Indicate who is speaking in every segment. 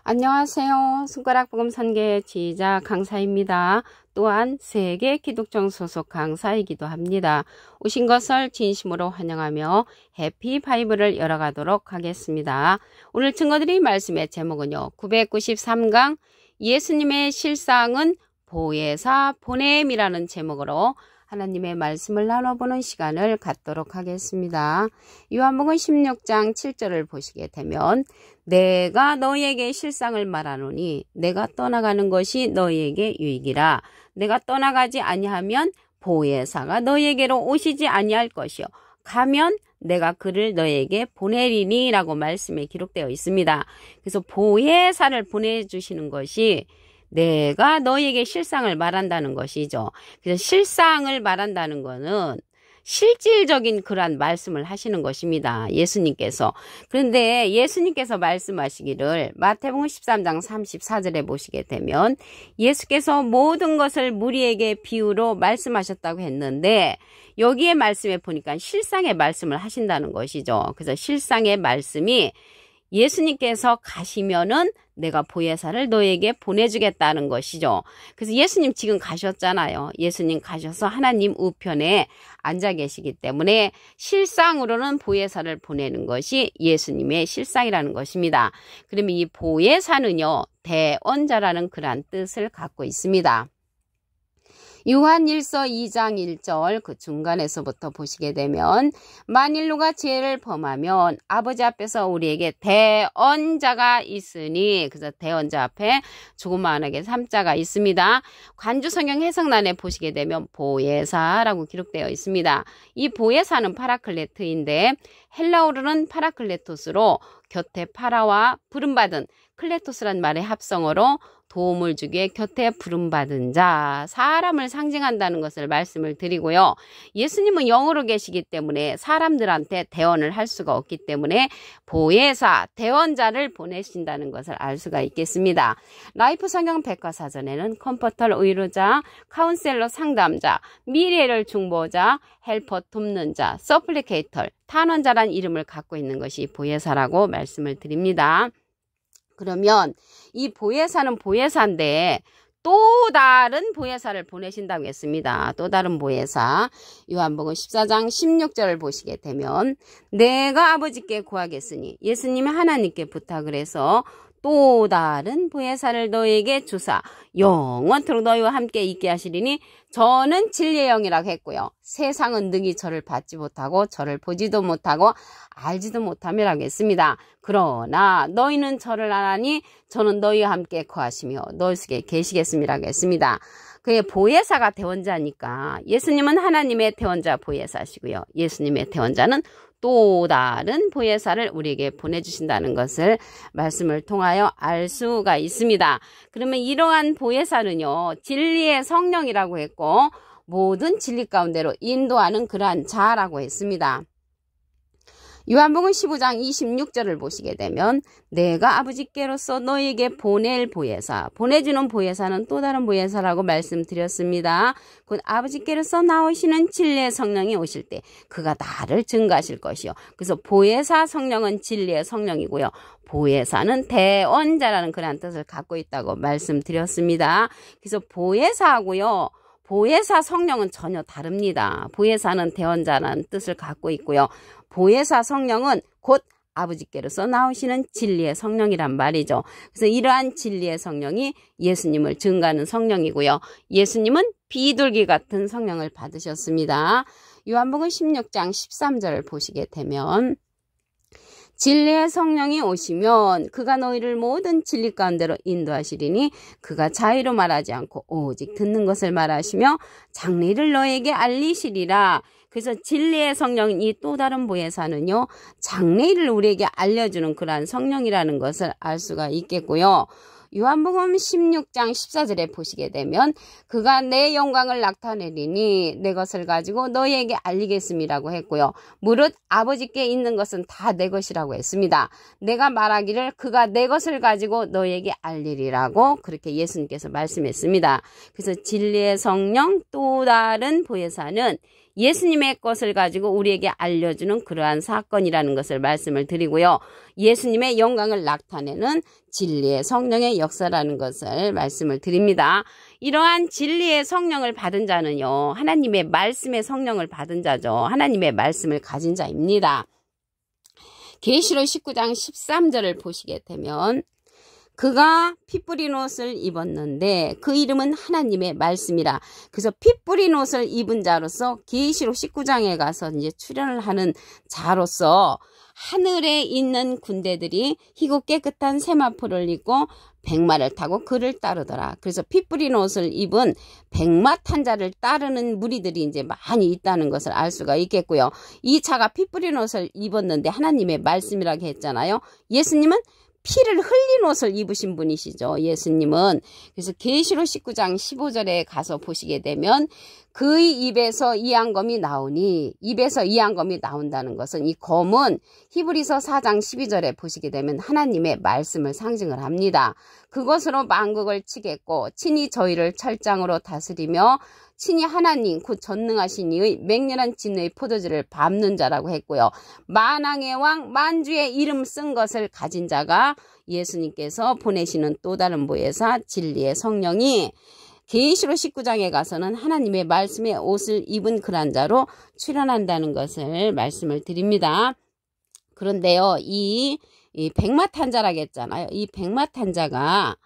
Speaker 1: 안녕하세요. 손가락복음 선계 지휘자 강사입니다. 또한 세계 기독정 소속 강사이기도 합니다. 오신 것을 진심으로 환영하며 해피 바이블을 열어가도록 하겠습니다. 오늘 증거드릴 말씀의 제목은요. 993강 예수님의 실상은 보혜사 보냄이라는 제목으로 하나님의 말씀을 나눠보는 시간을 갖도록 하겠습니다. 요한복음 16장 7절을 보시게 되면 내가 너희에게 실상을 말하노니 내가 떠나가는 것이 너희에게 유익이라. 내가 떠나가지 아니하면 보혜사가 너희에게로 오시지 아니할 것이요 가면 내가 그를 너희에게 보내리니 라고 말씀에 기록되어 있습니다. 그래서 보혜사를 보내주시는 것이 내가 너희에게 실상을 말한다는 것이죠. 그래서 실상을 말한다는 것은 실질적인 그러한 말씀을 하시는 것입니다. 예수님께서. 그런데 예수님께서 말씀하시기를 마태복음 13장 34절에 보시게 되면 예수께서 모든 것을 무리에게 비유로 말씀하셨다고 했는데 여기에 말씀에 보니까 실상의 말씀을 하신다는 것이죠. 그래서 실상의 말씀이 예수님께서 가시면은 내가 보혜사를 너에게 보내주겠다는 것이죠. 그래서 예수님 지금 가셨잖아요. 예수님 가셔서 하나님 우편에 앉아 계시기 때문에 실상으로는 보혜사를 보내는 것이 예수님의 실상이라는 것입니다. 그러면 이 보혜사는요, 대언자라는 그러한 뜻을 갖고 있습니다. 요한일서 2장 1절 그 중간에서부터 보시게 되면 만일 누가 죄를 범하면 아버지 앞에서 우리에게 대언자가 있으니 그래서 대언자 앞에 조그마하게 3자가 있습니다. 관주성경 해석란에 보시게 되면 보혜사라고 기록되어 있습니다. 이 보혜사는 파라클레트인데 헬라어로는 파라클레토스로 곁에 파라와 부름받은 클레토스란 말의 합성어로 도움을 주기에 곁에 부름받은 자, 사람을 상징한다는 것을 말씀을 드리고요. 예수님은 영으로 계시기 때문에 사람들한테 대언을 할 수가 없기 때문에 보혜사, 대언자를 보내신다는 것을 알 수가 있겠습니다. 라이프 성경 백과사전에는 컴포터 의료자, 카운셀러 상담자, 미래를 중보자, 헬퍼 돕는 자, 서플리케이터, 탄원자란 이름을 갖고 있는 것이 보혜사라고 말씀을 드립니다. 그러면 이 보혜사는 보혜사인데 또 다른 보혜사를 보내신다고 했습니다. 또 다른 보혜사. 요한복음 14장 16절을 보시게 되면 내가 아버지께 구하겠으니 예수님이 하나님께 부탁을 해서 또 다른 보혜사를 너에게 주사 영원토록 너희와 함께 있게 하시리니 저는 진리의 영이라고 했고요. 세상은 능히 저를 받지 못하고 저를 보지도 못하고 알지도 못함이라고 했습니다. 그러나 너희는 저를 아나니 저는 너희와 함께 거하시며 너희 속에 계시겠음이라고 했습니다. 그의 보혜사가 대언자니까 예수님은 하나님의 대언자 보혜사시고요. 예수님의 대언자는 또 다른 보혜사를 우리에게 보내주신다는 것을 말씀을 통하여 알 수가 있습니다. 그러면 이러한 보혜사는요, 진리의 성령이라고 했고 모든 진리 가운데로 인도하는 그러한 자라고 했습니다. 요한복음 15장 26절을 보시게 되면 내가 아버지께로서 너희에게 보낼 보혜사, 보내주는 보혜사는 또 다른 보혜사라고 말씀드렸습니다. 곧 아버지께로서 나오시는 진리의 성령이 오실 때 그가 나를 증거하실 것이요. 그래서 보혜사 성령은 진리의 성령이고요. 보혜사는 대언자라는 그런 뜻을 갖고 있다고 말씀드렸습니다. 그래서 보혜사하고요. 보혜사 성령은 전혀 다릅니다. 보혜사는 대언자라는 뜻을 갖고 있고요. 보혜사 성령은 곧 아버지께로서 나오시는 진리의 성령이란 말이죠. 그래서 이러한 진리의 성령이 예수님을 증거하는 성령이고요. 예수님은 비둘기 같은 성령을 받으셨습니다. 요한복음 16장 13절을 보시게 되면 진리의 성령이 오시면 그가 너희를 모든 진리 가운데로 인도하시리니 그가 자의로 말하지 않고 오직 듣는 것을 말하시며 장래를 너에게 알리시리라. 그래서 진리의 성령인 이 또 다른 보혜사는요, 장래를 우리에게 알려주는 그러한 성령이라는 것을 알 수가 있겠고요. 요한복음 16장 14절에 보시게 되면 그가 내 영광을 나타내리니 내 것을 가지고 너희에게 알리겠음이라고 했고요. 무릇 아버지께 있는 것은 다 내 것이라고 했습니다. 내가 말하기를 그가 내 것을 가지고 너희에게 알리리라고 그렇게 예수님께서 말씀했습니다. 그래서 진리의 성령 또 다른 보혜사는 예수님의 것을 가지고 우리에게 알려주는 그러한 사건이라는 것을 말씀을 드리고요. 예수님의 영광을 나타내는 진리의 성령의 역사라는 것을 말씀을 드립니다. 이러한 진리의 성령을 받은 자는요, 하나님의 말씀의 성령을 받은 자죠. 하나님의 말씀을 가진 자입니다. 계시록 19장 13절을 보시게 되면 그가 피 뿌린 옷을 입었는데 그 이름은 하나님의 말씀이라. 그래서 피 뿌린 옷을 입은 자로서 계시록 19장에 가서 이제 출현을 하는 자로서 하늘에 있는 군대들이 희고 깨끗한 세마포를 입고 백마를 타고 그를 따르더라. 그래서 피 뿌린 옷을 입은 백마 탄 자를 따르는 무리들이 이제 많이 있다는 것을 알 수가 있겠고요. 이 자가 피 뿌린 옷을 입었는데 하나님의 말씀이라고 했잖아요. 예수님은 피를 흘린 옷을 입으신 분이시죠. 예수님은. 그래서 계시록 19장 15절에 가서 보시게 되면 그의 입에서 이 앙검이 나오니, 입에서 이 앙검이 나온다는 것은 이 검은 히브리서 4장 12절에 보시게 되면 하나님의 말씀을 상징을 합니다. 그것으로 만국을 치겠고 친히 저희를 철장으로 다스리며 친히 하나님 곧 전능하신 이의 맹렬한 진노의 포도주를 밟는 자라고 했고요. 만왕의 왕 만주의 이름 쓴 것을 가진 자가 예수님께서 보내시는 또 다른 보혜사 진리의 성령이 계시록 19장에 가서는 하나님의 말씀의 옷을 입은 그런 자로 출현한다는 것을 말씀을 드립니다. 그런데요, 이 백마탄자라고 했잖아요. 이 백마탄자가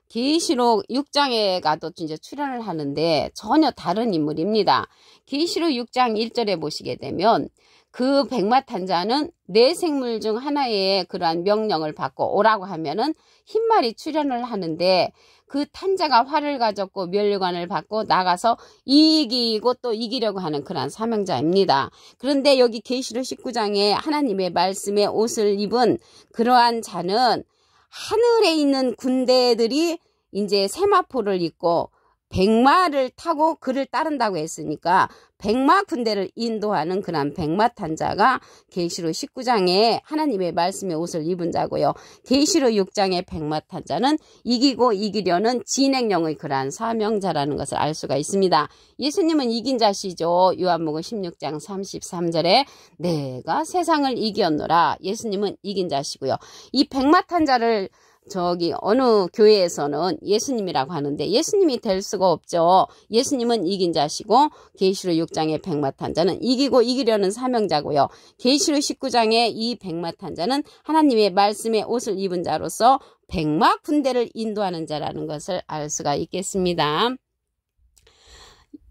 Speaker 1: 계시록 6장에 가도 이제 출연을 하는데 전혀 다른 인물입니다. 계시록 6장 1절에 보시게 되면 그 백마탄자는 네 생물 중 하나의 그러한 명령을 받고 오라고 하면은 흰말이 출연을 하는데 그 탄자가 활을 가졌고 면류관을 받고 나가서 이기고 또 이기려고 하는 그러한 사명자입니다. 그런데 여기 계시록 19장에 하나님의 말씀의 옷을 입은 그러한 자는 하늘에 있는 군대들이 이제 세마포를 입고 백마를 타고 그를 따른다고 했으니까 백마 군대를 인도하는 그런 백마탄자가 계시록 19장에 하나님의 말씀의 옷을 입은 자고요. 계시록 6장의 백마탄자는 이기고 이기려는 진행령의 그러한 사명자라는 것을 알 수가 있습니다. 예수님은 이긴 자시죠. 요한복음 16장 33절에 내가 세상을 이겼노라. 예수님은 이긴 자시고요. 이 백마탄자를 저기 어느 교회에서는 예수님이라고 하는데 예수님이 될 수가 없죠. 예수님은 이긴 자시고 계시록 6장의 백마탄자는 이기고 이기려는 사명자고요. 계시록 19장의 이 백마탄자는 하나님의 말씀의 옷을 입은 자로서 백마 군대를 인도하는 자라는 것을 알 수가 있겠습니다.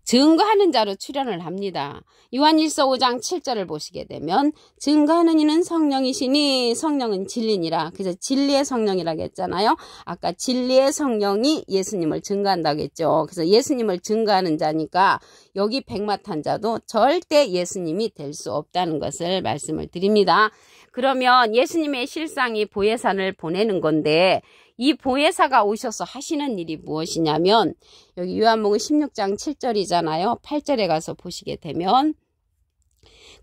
Speaker 1: 증거하는 자로 출현을 합니다. 요한일서 5장 7절을 보시게 되면 증거하는 이는 성령이시니 성령은 진리니라. 그래서 진리의 성령이라고 했잖아요. 아까 진리의 성령이 예수님을 증거한다고 했죠. 그래서 예수님을 증거하는 자니까 여기 백마탄자도 절대 예수님이 될 수 없다는 것을 말씀을 드립니다. 그러면 예수님의 실상이 보혜사를 보내는 건데 이 보혜사가 오셔서 하시는 일이 무엇이냐면 여기 요한복음 16장 7절이잖아요. 8절에 가서 보시게 되면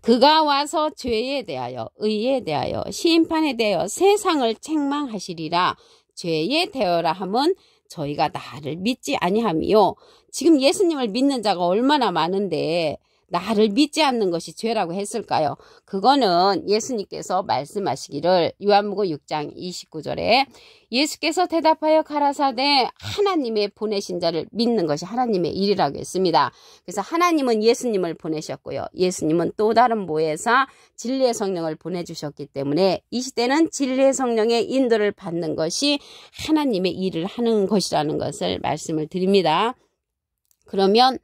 Speaker 1: 그가 와서 죄에 대하여 의에 대하여 심판에 대하여 세상을 책망하시리라. 죄에 대하여라 하면 저희가 나를 믿지 아니함이요. 지금 예수님을 믿는 자가 얼마나 많은데 나를 믿지 않는 것이 죄라고 했을까요? 그거는 예수님께서 말씀하시기를 요한복음 6장 29절에 예수께서 대답하여 가라사대 하나님의 보내신 자를 믿는 것이 하나님의 일이라고 했습니다. 그래서 하나님은 예수님을 보내셨고요. 예수님은 또 다른 보혜사 진리의 성령을 보내주셨기 때문에 이 시대는 진리의 성령의 인도를 받는 것이 하나님의 일을 하는 것이라는 것을 말씀을 드립니다. 그러면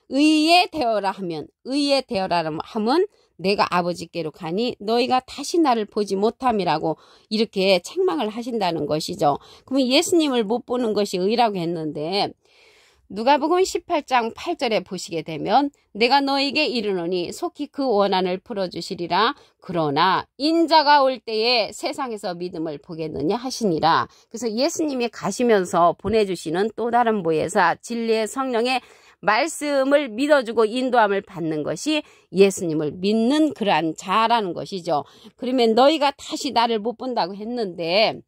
Speaker 1: 의에 되어라 하면 의에 되어라 하면 내가 아버지께로 가니 너희가 다시 나를 보지 못함이라고 이렇게 책망을 하신다는 것이죠. 그러면 예수님을 못 보는 것이 의라고 했는데 누가복음 18장 8절에 보시게 되면 내가 너에게 이르노니 속히 그 원한을 풀어주시리라. 그러나 인자가 올 때에 세상에서 믿음을 보겠느냐 하시니라. 그래서 예수님이 가시면서 보내주시는 또 다른 보혜사 진리의 성령의 말씀을 믿어주고 인도함을 받는 것이 예수님을 믿는 그러한 자라는 것이죠. 그러면 너희가 다시 나를 못 본다고 했는데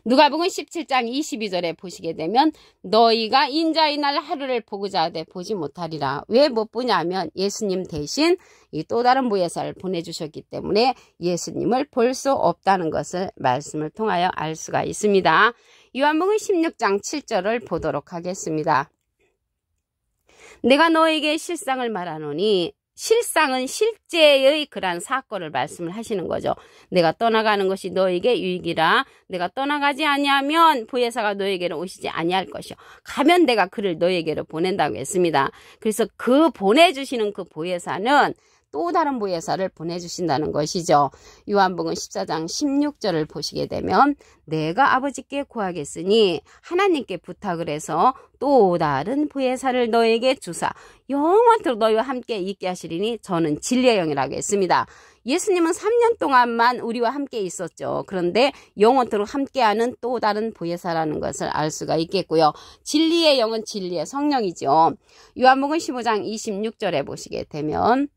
Speaker 1: 누가복음 17장 22절에 보시게 되면 너희가 인자의 날 하루를 보고자 하되 보지 못하리라. 왜 못 보냐면 예수님 대신 이 또 다른 보혜사를 보내주셨기 때문에 예수님을 볼 수 없다는 것을 말씀을 통하여 알 수가 있습니다. 요한복음 16장 7절을 보도록 하겠습니다. 내가 너에게 실상을 말하노니 실상은 실제의 그러한 사건을 말씀을 하시는 거죠. 내가 떠나가는 것이 너에게 유익이라. 내가 떠나가지 아니하면 보혜사가 너에게로 오시지 아니할 것이요. 가면 내가 그를 너에게로 보낸다고 했습니다. 그래서 그 보내주시는 그 보혜사는 또 다른 보혜사를 보내주신다는 것이죠. 요한복음 14장 16절을 보시게 되면 내가 아버지께 구하겠으니 하나님께 부탁을 해서 또 다른 보혜사를 너에게 주사 영원토록 너희와 함께 있게 하시리니 저는 진리의 영이라고 했습니다. 예수님은 3년 동안만 우리와 함께 있었죠. 그런데 영원토록 함께하는 또 다른 보혜사라는 것을 알 수가 있겠고요. 진리의 영은 진리의 성령이죠. 요한복음 15장 26절에 보시게 되면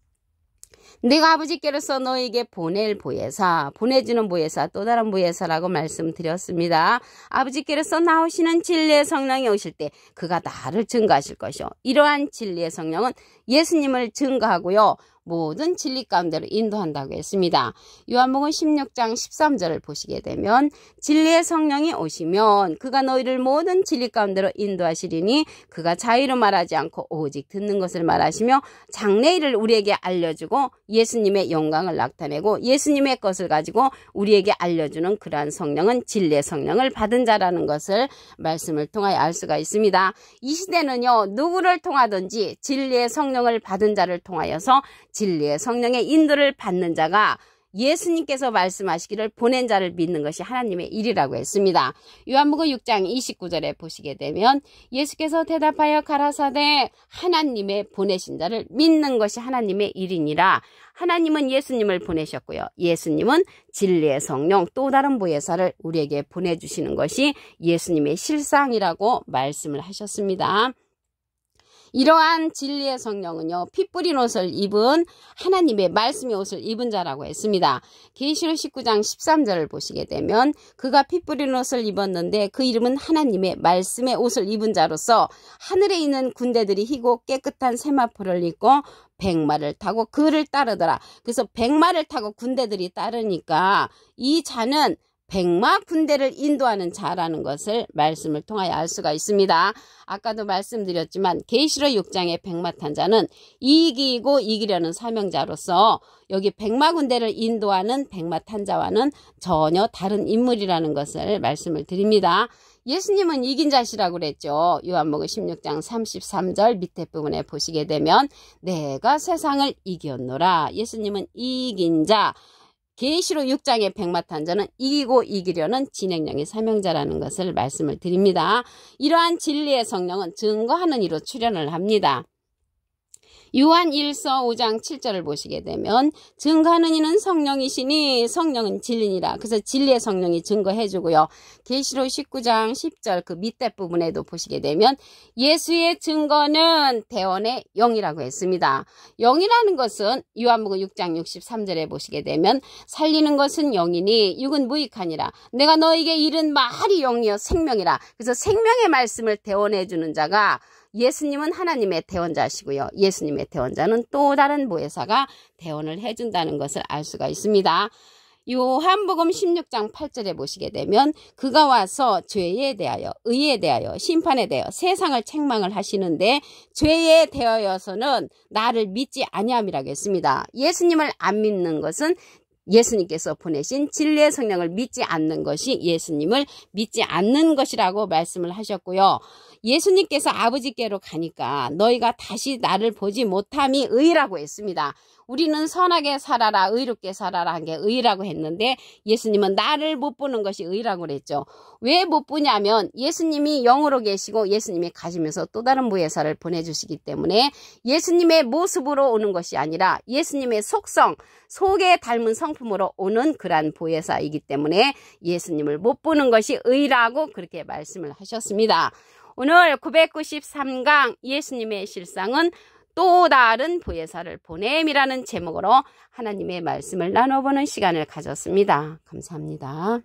Speaker 1: 내가 아버지께로서 너에게 보낼 보혜사, 보내주는 보혜사, 또 다른 보혜사라고 말씀드렸습니다. 아버지께로서 나오시는 진리의 성령이 오실 때 그가 나를 증거하실 것이요. 이러한 진리의 성령은 예수님을 증거하고요. 모든 진리 가운데로 인도한다고 했습니다. 요한복음 16장 13절을 보시게 되면 진리의 성령이 오시면 그가 너희를 모든 진리 가운데로 인도하시리니 그가 자유로 말하지 않고 오직 듣는 것을 말하시며 장래일을 우리에게 알려주고 예수님의 영광을 나타내고 예수님의 것을 가지고 우리에게 알려주는 그러한 성령은 진리의 성령을 받은 자라는 것을 말씀을 통하여 알 수가 있습니다. 이 시대는요, 누구를 통하든지 진리의 성령을 받은 자를 통하여서 진리의 성령의 인도를 받는 자가 예수님께서 말씀하시기를 보낸 자를 믿는 것이 하나님의 일이라고 했습니다. 요한복음 6장 29절에 보시게 되면 예수께서 대답하여 가라사대 하나님의 보내신 자를 믿는 것이 하나님의 일이니라. 하나님은 예수님을 보내셨고요. 예수님은 진리의 성령 또 다른 보혜사를 우리에게 보내주시는 것이 예수님의 실상이라고 말씀을 하셨습니다. 이러한 진리의 성령은요, 피 뿌린 옷을 입은 하나님의 말씀의 옷을 입은 자라고 했습니다. 계시록 19장 13절을 보시게 되면 그가 피 뿌린 옷을 입었는데 그 이름은 하나님의 말씀의 옷을 입은 자로서 하늘에 있는 군대들이 희고 깨끗한 세마포를 입고 백마를 타고 그를 따르더라. 그래서 백마를 타고 군대들이 따르니까 이 자는 백마 군대를 인도하는 자라는 것을 말씀을 통하여 알 수가 있습니다. 아까도 말씀드렸지만 계시록 6장의 백마 탄 자는 이기고 이기려는 사명자로서 여기 백마 군대를 인도하는 백마 탄 자와는 전혀 다른 인물이라는 것을 말씀을 드립니다. 예수님은 이긴 자시라고 그랬죠. 요한복음 16장 33절 밑에 부분에 보시게 되면 내가 세상을 이겼노라. 예수님은 이긴 자. 계시록 6장의 백마 탄 자는 이기고 이기려는 진행령의 사명자라는 것을 말씀을 드립니다. 이러한 진리의 성령은 증거하는 이로 출현을 합니다. 요한 1서 5장 7절을 보시게 되면 증거하는 이는 성령이시니 성령은 진리니라. 그래서 진리의 성령이 증거해주고요. 계시록 19장 10절 그 밑에 부분에도 보시게 되면 예수의 증거는 대언의 영이라고 했습니다. 영이라는 것은 요한복음 6장 63절에 보시게 되면 살리는 것은 영이니 육은 무익하니라. 내가 너에게 이른 말이 영이여 생명이라. 그래서 생명의 말씀을 대언해주는 자가 예수님은 하나님의 대언자시고요. 예수님의 대언자는 또 다른 보혜사가 대언을 해준다는 것을 알 수가 있습니다. 요한복음 16장 8절에 보시게 되면 그가 와서 죄에 대하여 의에 대하여 심판에 대하여 세상을 책망을 하시는데 죄에 대하여서는 나를 믿지 아니함이라고 했습니다. 예수님을 안 믿는 것은 예수님께서 보내신 진리의 성령을 믿지 않는 것이 예수님을 믿지 않는 것이라고 말씀을 하셨고요. 예수님께서 아버지께로 가니까 너희가 다시 나를 보지 못함이 의라고 했습니다. 우리는 선하게 살아라, 의롭게 살아라 한 게 의라고 했는데 예수님은 나를 못 보는 것이 의라고 그랬죠. 왜 못 보냐면 예수님이 영으로 계시고 예수님이 가시면서 또 다른 보혜사를 보내주시기 때문에 예수님의 모습으로 오는 것이 아니라 예수님의 속성, 속에 닮은 성품으로 오는 그러한 보혜사이기 때문에 예수님을 못 보는 것이 의라고 그렇게 말씀을 하셨습니다. 오늘 993강 예수님의 실상은 또 다른 보혜사를 보냄이라는 제목으로 하나님의 말씀을 나눠보는 시간을 가졌습니다. 감사합니다.